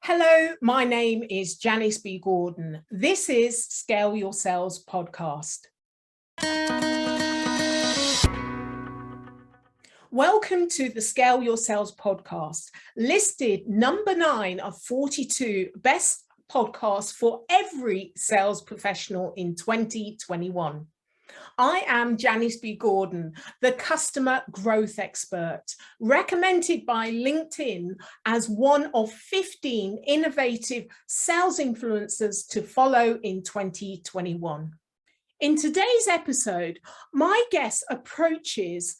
Hello, my name is Janice B. Gordon. This is Scale Your Sales podcast. Welcome to the Scale Your Sales podcast, listed number 9 of 42 best podcasts for every sales professional in 2021. I am Janice B. Gordon, the customer growth expert, recommended by LinkedIn as one of 15 innovative sales influencers to follow in 2021. In today's episode, my guest approaches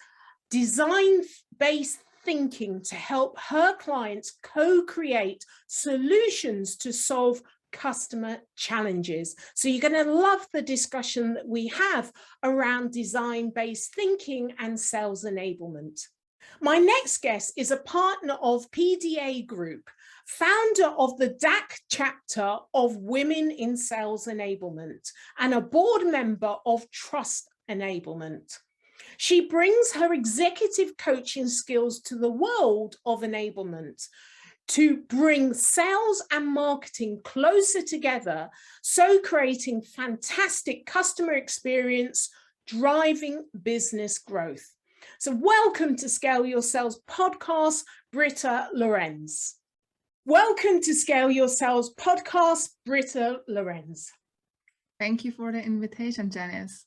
design-based thinking to help her clients co-create solutions to solve customer challenges. So you're going to love the discussion that we have around design-based thinking and sales enablement. My next guest is a partner of PDA Group, founder of the DAC chapter of Women in Sales Enablement, and a board member of Trust Enablement. She brings her executive coaching skills to the world of enablement to bring sales and marketing closer together, so creating fantastic customer experience, driving business growth. So welcome to Scale Your Sales podcast, Britta Lorenz. Welcome to Scale Your Sales podcast, Britta Lorenz. Thank you for the invitation, Janice.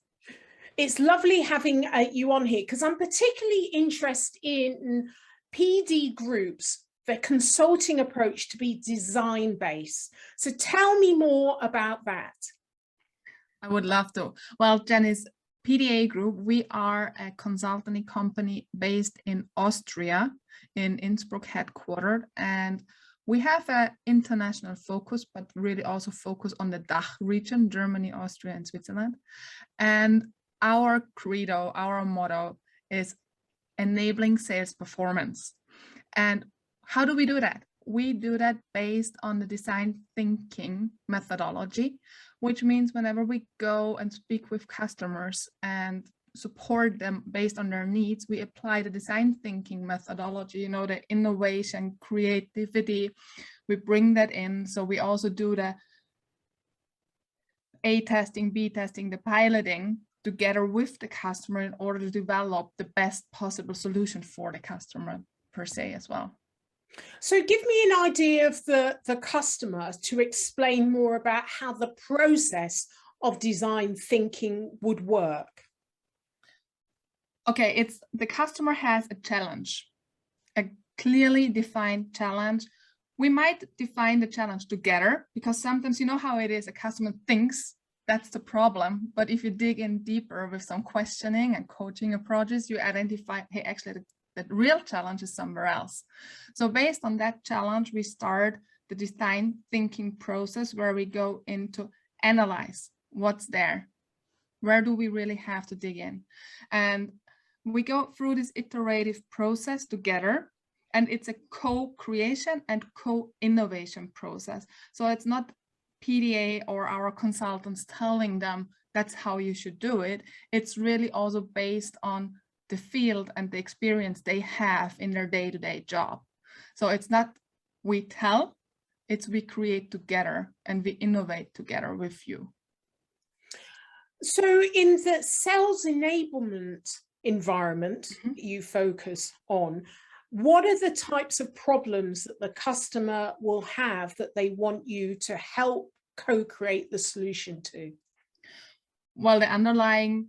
It's lovely having you on here because I'm particularly interested in PD Group's the consulting approach to be design-based. So tell me more about that. I would love to. Well, Janice, PDA Group, we are a consulting company based in Austria, in Innsbruck headquartered, and we have an international focus, but really also focus on the DACH region, Germany, Austria, and Switzerland. And our credo, our motto is enabling sales performance. And how do we do that? We do that based on the design thinking methodology, which means whenever we go and speak with customers and support them based on their needs, we apply the design thinking methodology, the innovation, creativity, we bring that in. So we also do the A testing, B testing, the piloting together with the customer in order to develop the best possible solution for the customer per se as well. So give me an idea of the customer to explain more about how the process of design thinking would work. Okay, it's the customer has a challenge, a clearly defined challenge. We might define the challenge together because sometimes you know how it is, a customer thinks that's the problem. But if you dig in deeper with some questioning and coaching approaches, you identify, hey, actually the real challenge is somewhere else. So based on that challenge, we start the design thinking process where we go into analyze what's there. Where do we really have to dig in? And we go through this iterative process together, and it's a co-creation and co-innovation process. So it's not PDA or our consultants telling them that's how you should do it. It's really also based on the field and the experience they have in their day-to-day job. So it's not we tell, it's we create together and we innovate together with you. So in the sales enablement environment you focus on, what are the types of problems that the customer will have that they want you to help co-create the solution to? Well, the underlying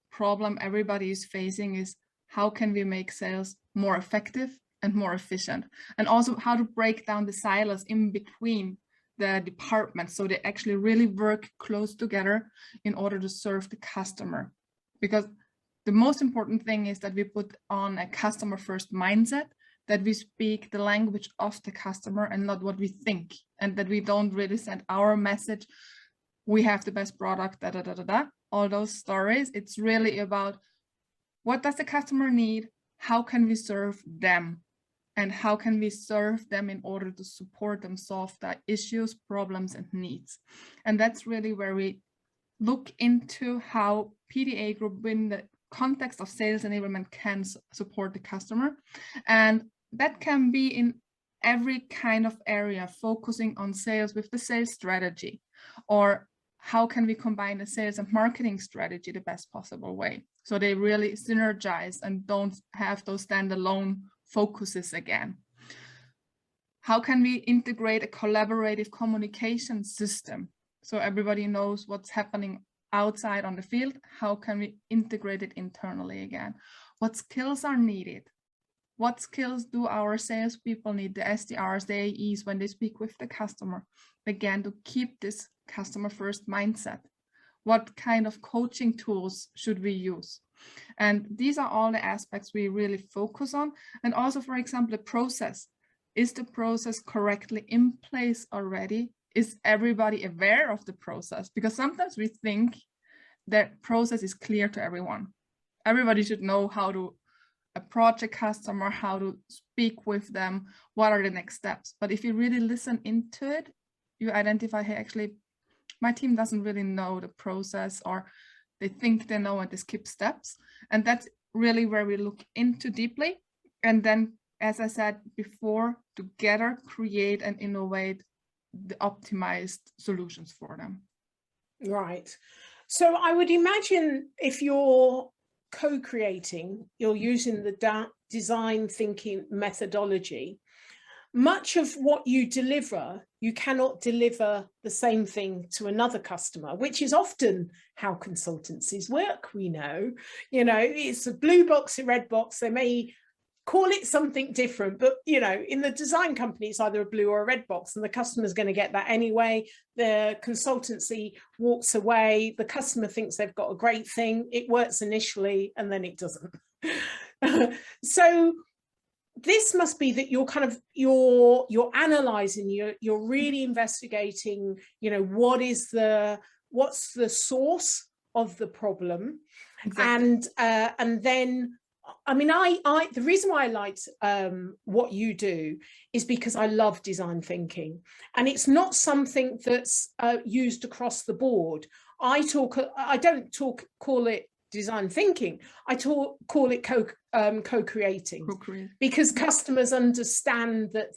problem everybody is facing is how can we make sales more effective and more efficient, and also how to break down the silos in between the departments so they actually really work close together in order to serve the customer. Because the most important thing is that we put on a customer first mindset, that we speak the language of the customer and not what we think, and that we don't really send our message, we have the best product, all those stories. It's really about what does the customer need, how can we serve them, and how can we serve them in order to support them solve their issues, problems, and needs. And that's really where we look into how PDA Group in the context of sales enablement can support the customer. And that can be in every kind of area, focusing on sales with the sales strategy, or how can we combine the sales and marketing strategy the best possible way, so they really synergize and don't have those standalone focuses again. How can we integrate a collaborative communication system so everybody knows what's happening outside on the field? How can we integrate it internally again? What skills are needed? What skills do our salespeople need, the SDRs, the AEs, when they speak with the customer? Again, to keep this customer first mindset. What kind of coaching tools should we use? And these are all the aspects we really focus on. And also, for example, the process. Is the process correctly in place already? Is everybody aware of the process? Because sometimes we think that process is clear to everyone. Everybody should know how to approach a customer, how to speak with them, what are the next steps. But if you really listen into it, you identify, hey, actually, my team doesn't really know the process, or they think they know and they skip steps. And that's really where we look into deeply. And then, as I said before, together create and innovate the optimized solutions for them. Right. So I would imagine if you're co-creating, you're using the design thinking methodology, much of what you deliver, you cannot deliver the same thing to another customer, which is often how consultancies work. We know, it's a blue box, a red box. They may call it something different, but in the design company, it's either a blue or a red box, and the customer's going to get that anyway. The consultancy walks away, the customer thinks they've got a great thing, it works initially, and then it doesn't. So this must be that you're analyzing, you're really investigating, what's the source of the problem. Exactly. And then, I mean, the reason why I liked what you do is because I love design thinking, and it's not something that's used across the board. I don't call it design thinking. I call it co-creating, because customers understand that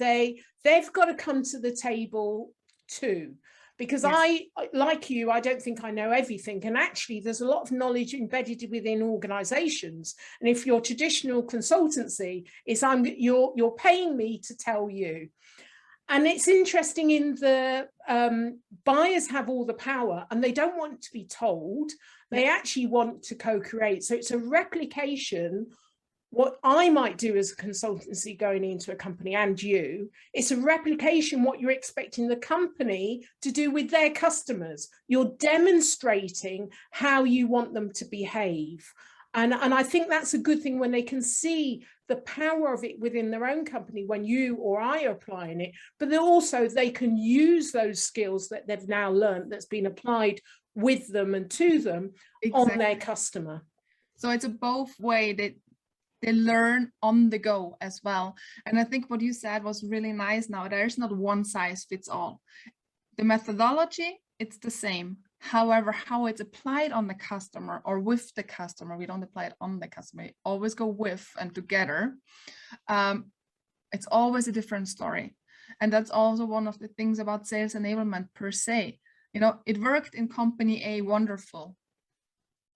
they've got to come to the table too. Because yes. Like you, I don't think I know everything. And actually, there's a lot of knowledge embedded within organizations. And if you're traditional consultancy, you're paying me to tell you. And it's interesting in the buyers have all the power, and they don't want to be told. They actually want to co-create. So it's a replication. What I might do as a consultancy going into a company, and it's a replication what you're expecting the company to do with their customers. You're demonstrating how you want them to behave. And I think that's a good thing when they can see the power of it within their own company when you or I are applying it, but then also they can use those skills that they've now learned that's been applied with them and to them on their customer. So it's a both way that they learn on the go as well. And I think what you said was really nice. Now, there's not one size fits all. The methodology, it's the same. However, how it's applied on the customer or with the customer, we don't apply it on the customer. We always go with and together. It's always a different story. And that's also one of the things about sales enablement per se. It worked in company A, wonderful.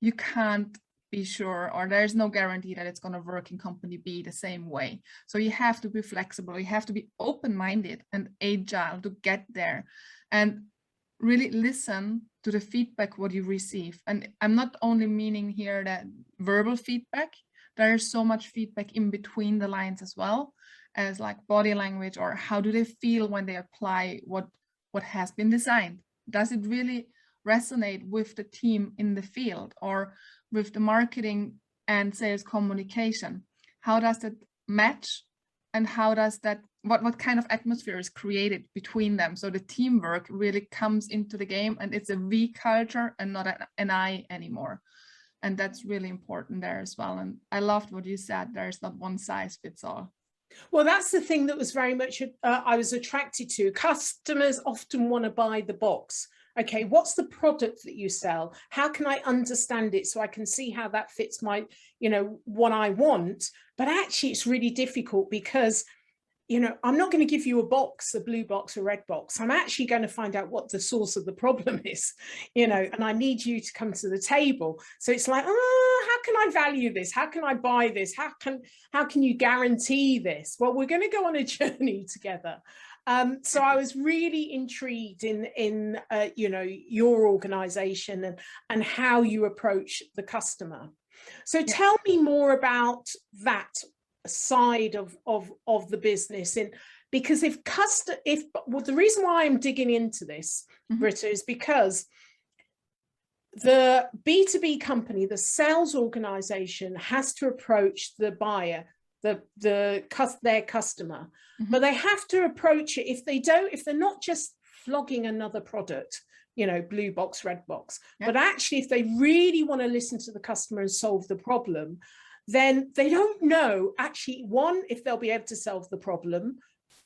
You can't be sure, or there's no guarantee that it's going to work in company B the same way. So you have to be flexible, you have to be open-minded and agile to get there, and really listen to the feedback what you receive. And I'm not only meaning here that verbal feedback, there is so much feedback in between the lines as well, as like body language, or how do they feel when they apply what has been designed. Does it really resonate with the team in the field or with the marketing and sales communication? How does that match, and how does that, what kind of atmosphere is created between them, so the teamwork really comes into the game and it's a we culture and not an I anymore. And that's really important there as well. And I loved what you said, there's not one size fits all. Well, that's the thing that was very much I was attracted to. Customers often want to buy the box. Okay, what's the product that you sell? How can I understand it so I can see how that fits my, what I want? But actually, it's really difficult because you know, I'm not going to give you a box, a blue box, a red box. I'm actually going to find out what the source of the problem is, you know, and I need you to come to the table. So it's like, oh, how can I value this? How can I buy this? How can you guarantee this? Well, we're going to go on a journey together. So I was really intrigued in you know, your organization and how you approach the customer. So tell me more about that side of the business. And because well, the reason why I'm digging into this, Britta, is because the B2B company, the sales organization, has to approach the buyer, their customer, but they have to approach it. If they're not just flogging another product, you know, blue box, red box, but actually if they really want to listen to the customer and solve the problem, then they don't know actually, one, if they'll be able to solve the problem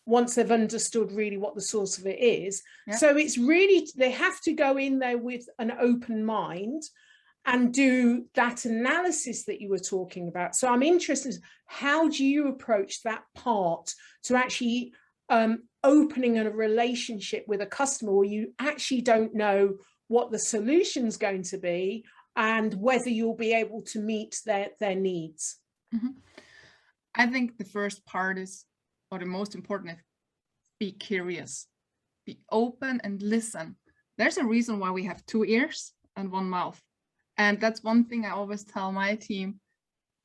once they've understood really what the source of it is. So it's really, they have to go in there with an open mind and do that analysis that you were talking about. So I'm interested, how do you approach that part to actually opening a relationship with a customer where you actually don't know what the solution's going to be and whether you'll be able to meet their needs? I think the first part is, or the most important, is be curious, be open and listen. There's a reason why we have 2 ears and 1 mouth. And that's one thing I always tell my team.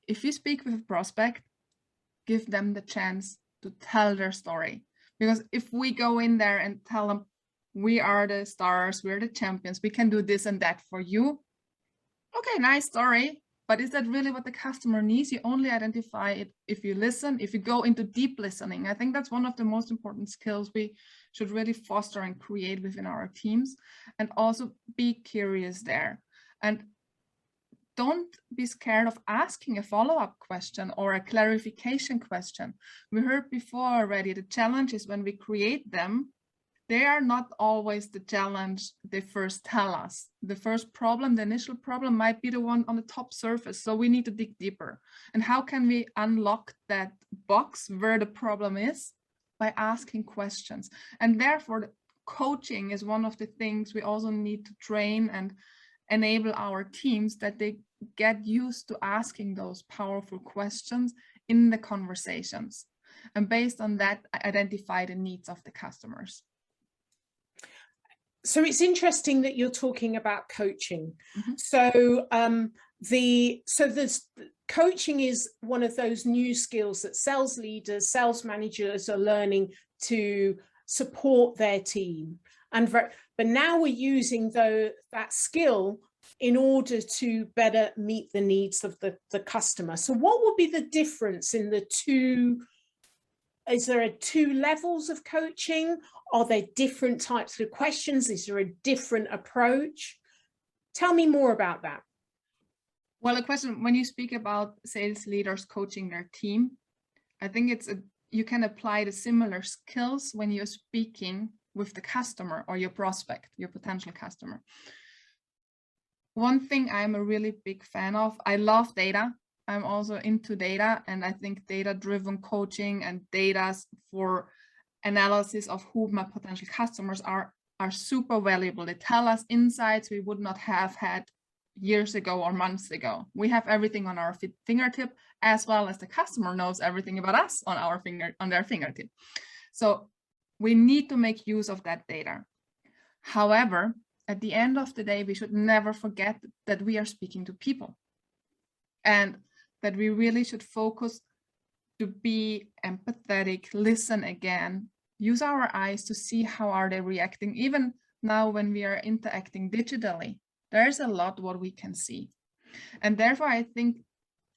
If you speak with a prospect, give them the chance to tell their story. Because if we go in there and tell them, we are the stars, we're the champions, we can do this and that for you. Okay, nice story. But is that really what the customer needs? You only identify it if you listen, if you go into deep listening. I think that's one of the most important skills we should really foster and create within our teams. And also be curious there. And don't be scared of asking a follow-up question or a clarification question. We heard before already, the challenge is when we create them, they are not always the challenge they first tell us. The first problem, the initial problem, might be the one on the top surface. So we need to dig deeper. And how can we unlock that box where the problem is? By asking questions. And therefore, coaching is one of the things we also need to train and enable our teams, that they get used to asking those powerful questions in the conversations. And based on that, identify the needs of the customers. So it's interesting that you're talking about coaching. So this coaching is one of those new skills that sales leaders, sales managers are learning to support their team. But now we're using that skill in order to better meet the needs of the customer. So what would be the difference in the two? Is there 2 levels of coaching? Are there different types of questions? Is there a different approach? Tell me more about that. Well, a question, when you speak about sales leaders coaching their team, I think you can apply the similar skills when you're speaking with the customer or your prospect, your potential customer. One thing I'm a really big fan of, I love data. I'm also into data, and I think data-driven coaching and data for analysis of who my potential customers are super valuable. They tell us insights we would not have had years ago or months ago. We have everything on our fingertip, as well as the customer knows everything about us on their fingertip. So we need to make use of that data. However, at the end of the day, we should never forget that we are speaking to people, and that we really should focus to be empathetic, listen again, use our eyes to see how are they reacting. Even now when we are interacting digitally, there's a lot what we can see. And therefore, I think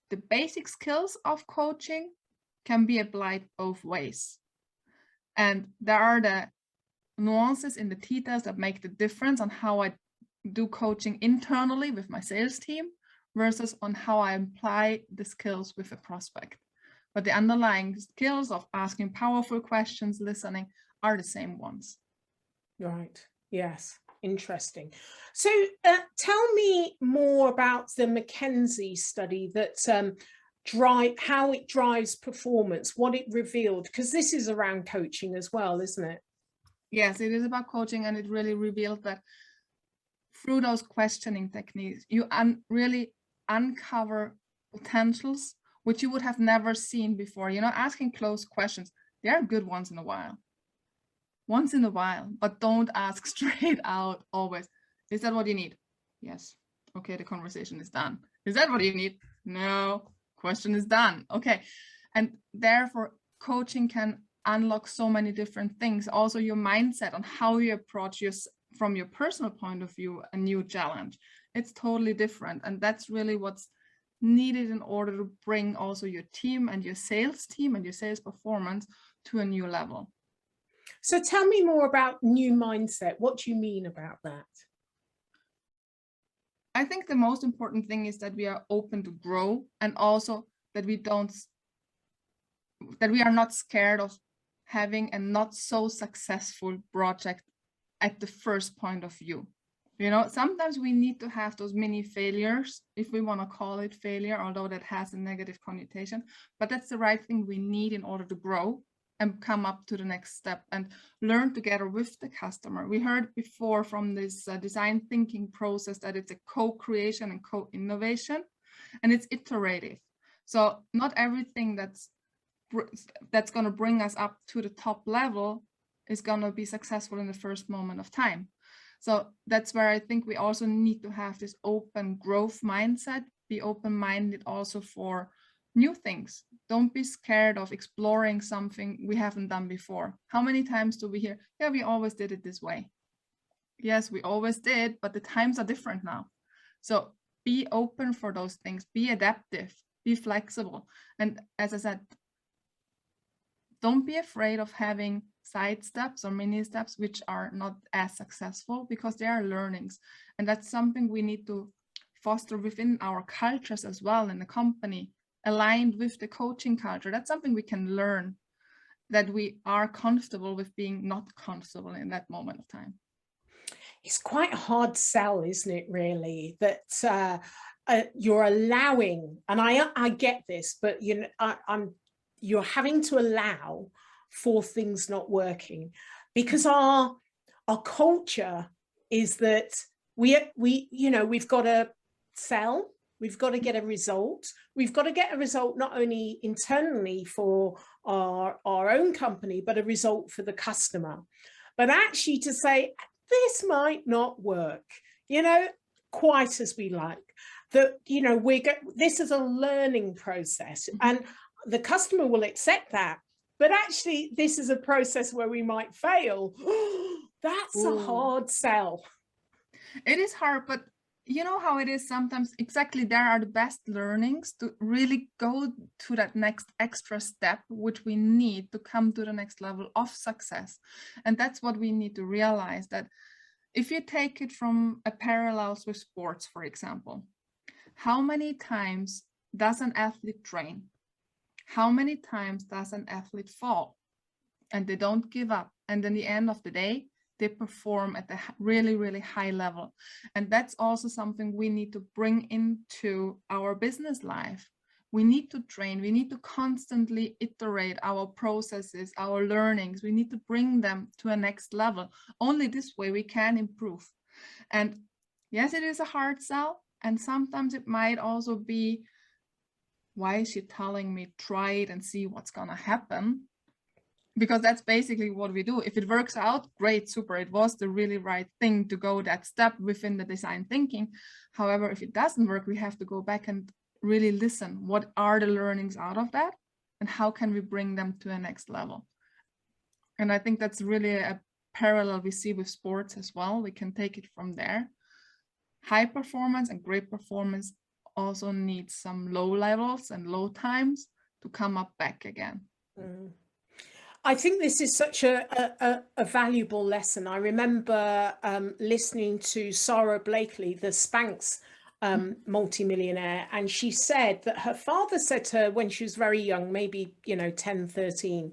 the basic skills of coaching can be applied both ways. And there are the nuances in the details that make the difference on how I do coaching internally with my sales team versus on how I apply the skills with a prospect. But the underlying skills of asking powerful questions, listening, are the same ones. Right. Yes. Interesting. So tell me more about the McKinsey study that how it drives performance, what it revealed, because this is around coaching as well, isn't it? Yes, it is about coaching, and it really revealed that through those questioning techniques, you really uncover potentials which you would have never seen before. You know, asking closed questions, they are good once in a while, but don't ask straight out always. Is that what you need? Yes. Okay, the conversation is done. Is that what you need? No. Question is done. Okay. And therefore, coaching can unlock so many different things. Also, your mindset on how you approach from your personal point of view, a new challenge. It's totally different. And that's really what's needed in order to bring also your team and your sales team and your sales performance to a new level. So tell me more about new mindset. What do you mean about that? I think the most important thing is that we are open to grow, and also that we are not scared of having a not so successful project at the first point of view. You know, sometimes we need to have those mini failures, if we want to call it failure, although that has a negative connotation, but that's the right thing we need in order to grow and come up to the next step and learn together with the customer. We heard before from this design thinking process that it's a co-creation and co-innovation, and it's iterative. So not everything that's going to bring us up to the top level is going to be successful in the first moment of time. So that's where I think we also need to have this open growth mindset, be open-minded also for new things. Don't be scared of exploring something we haven't done before. How many times do we hear, yeah, we always did it this way? Yes, we always did, but the times are different now. So be open for those things, be adaptive, be flexible. And as I said, don't be afraid of having side steps or mini steps which are not as successful, because they are learnings. And that's something we need to foster within our cultures as well in the company, aligned with the coaching culture. That's something we can learn, that we are comfortable with being not comfortable in that moment of time. It's quite a hard sell, isn't it, really, that you're allowing, and I get this, but you know, you're having to allow for things not working, because our culture is that we've got to sell, we've got to get a result. We've got to get a result not only internally for our own company, but a result for the customer. But actually to say, this might not work, you know, quite as we like. That, you know, this is a learning process, and the customer will accept that. But actually, this is a process where we might fail. That's a hard sell. It is hard, but you know how it is sometimes. Exactly, there are the best learnings to really go to that next extra step, which we need to come to the next level of success. And that's what we need to realize, that if you take it from a parallels with sports, for example, how many times does an athlete train? How many times does an athlete fall? And they don't give up. And in the end of the day, they perform at a really, really high level. And that's also something we need to bring into our business life. We need to train. We need to constantly iterate our processes, our learnings. We need to bring them to a next level. Only this way we can improve. And yes, it is a hard sell. And sometimes it might also be, why is she telling me try it and see what's gonna happen? Because that's basically what we do. If it works out, great, super. It was the really right thing to go that step within the design thinking. However, if it doesn't work, we have to go back and really listen. What are the learnings out of that? And how can we bring them to a next level? And I think that's really a parallel we see with sports as well. We can take it from there. High performance and great performance also needs some low levels and low times to come up back again. I think this is such a valuable lesson. I remember listening to Sarah Blakely, the Spanx multimillionaire, and she said that her father said to her when she was very young, maybe, 10, 13,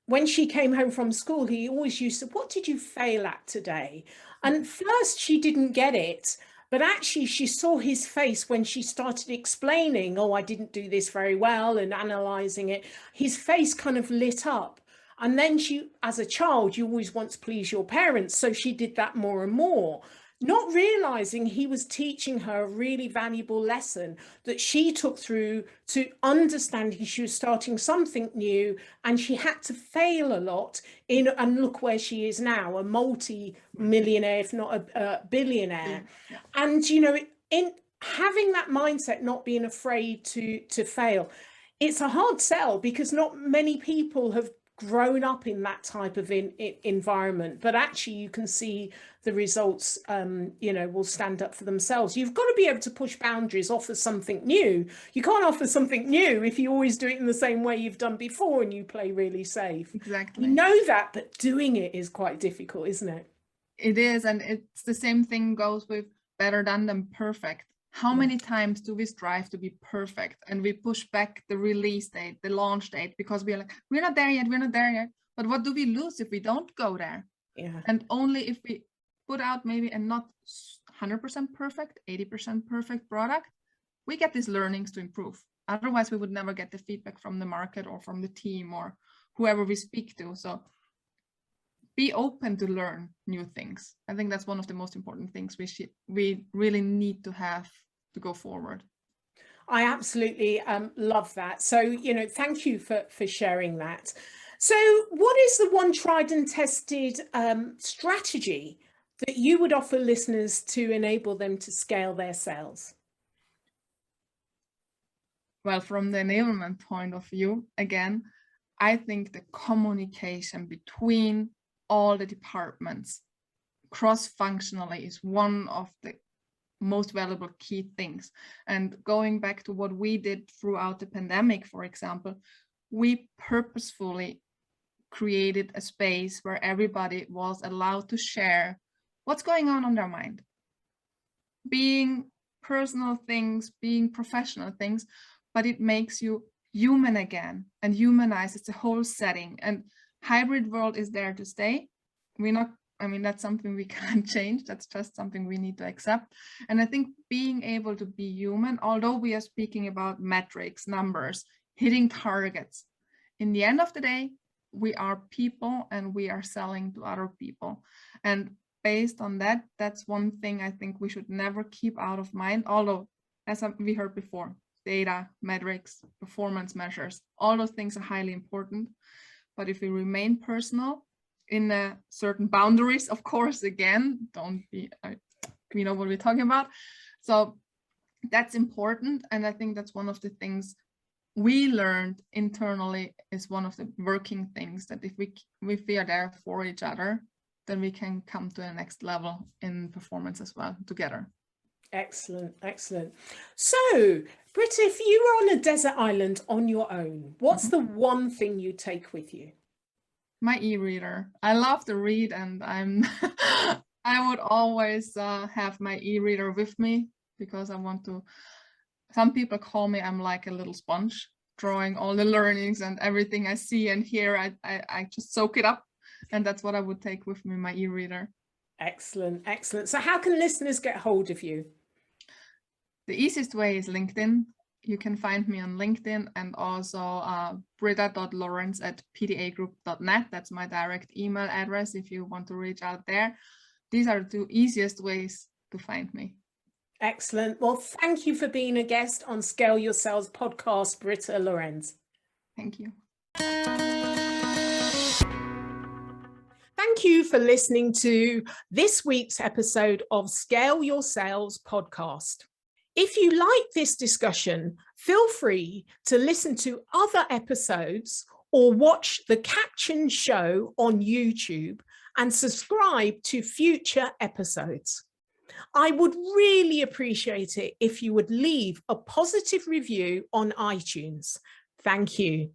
when she came home from school, he always used to, what did you fail at today? And first she didn't get it. But actually she saw his face when she started explaining, oh, I didn't do this very well, and analyzing it. His face kind of lit up. And then she, as a child, you always want to please your parents. So she did that more and more, not realizing he was teaching her a really valuable lesson that she took through to understanding she was starting something new, and she had to fail a lot and look where she is now, a multi-millionaire, if not a billionaire. Yeah. And, you know, in having that mindset, not being afraid to fail, it's a hard sell because not many people have grown up in that type of environment, but actually you can see the results, you know, will stand up for themselves. You've got to be able to push boundaries, offer something new. You can't offer something new if you always do it in the same way you've done before and you play really safe. Exactly. We know that, but doing it is quite difficult, isn't it? It is, and it's the same thing goes with better done than perfect. How many times do we strive to be perfect and we push back the release date, the launch date, because we're like, we're not there yet, we're not there yet. But what do we lose if we don't go there? Yeah. And only if we put out maybe a not 100% perfect, 80% perfect product, we get these learnings to improve. Otherwise, we would never get the feedback from the market or from the team or whoever we speak to. So be open to learn new things. I think that's one of the most important things we really need to have to go forward. I absolutely love that. So, you know, thank you for sharing that. So what is the one tried and tested strategy that you would offer listeners to enable them to scale their sales? Well, from the enablement point of view, again, I think the communication between all the departments cross-functionally is one of the most valuable key things. And going back to what we did throughout the pandemic, for example, we purposefully created a space where everybody was allowed to share what's going on their mind, being personal things, being professional things, but it makes you human again and humanizes the whole setting. And hybrid world is there to stay. I mean, that's something we can't change. That's just something we need to accept. And I think being able to be human, although we are speaking about metrics, numbers, hitting targets, in the end of the day, we are people and we are selling to other people. And based on that, that's one thing I think we should never keep out of mind. Although, as we heard before, data, metrics, performance measures, all those things are highly important. But if we remain personal in certain boundaries, of course, again, don't be, we know what we're talking about. So that's important. And I think that's one of the things we learned internally, is one of the working things, that if we are there for each other, then we can come to the next level in performance as well together. Excellent, excellent. So, Britta, if you were on a desert island on your own, what's the one thing you take with you? My e-reader. I love to read, and I would always have my e-reader with me, because I want to. Some people call me, I'm like a little sponge, drawing all the learnings and everything I see and hear. I just soak it up, and that's what I would take with me, my e-reader. Excellent, excellent. So how can listeners get hold of you? The easiest way is LinkedIn. You can find me on LinkedIn, and also britta.lorenz@pdagroup.net. That's my direct email address if you want to reach out there. These are the two easiest ways to find me. Excellent. Well, thank you for being a guest on Scale Your Sales podcast, Britta Lorenz. Thank you. Thank you for listening to this week's episode of Scale Your Sales podcast. If you like this discussion, feel free to listen to other episodes or watch the captioned show on YouTube and subscribe to future episodes. I would really appreciate it if you would leave a positive review on iTunes. Thank you.